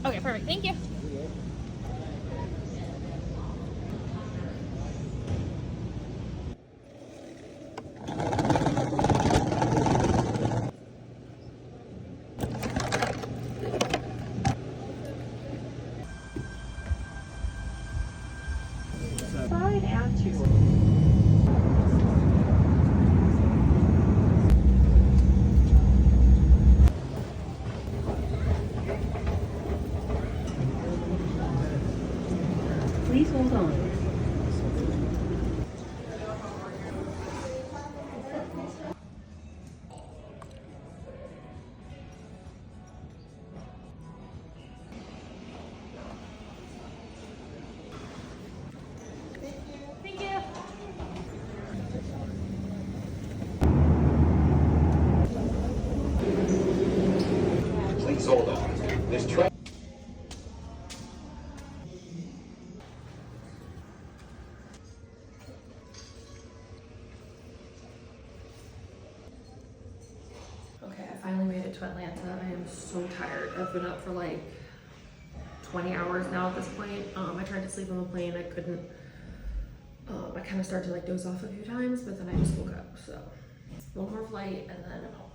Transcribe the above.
Okay, perfect. Thank you. Side and two. Please hold on. Thank you. Please hold on. This train. Okay, I finally made it to Atlanta. I am so tired. I've been up for like 20 hours now at this point. I tried to sleep on the plane. I couldn't. I kind of started to like doze off a few times, but then I just woke up. So one more flight and then I'm home.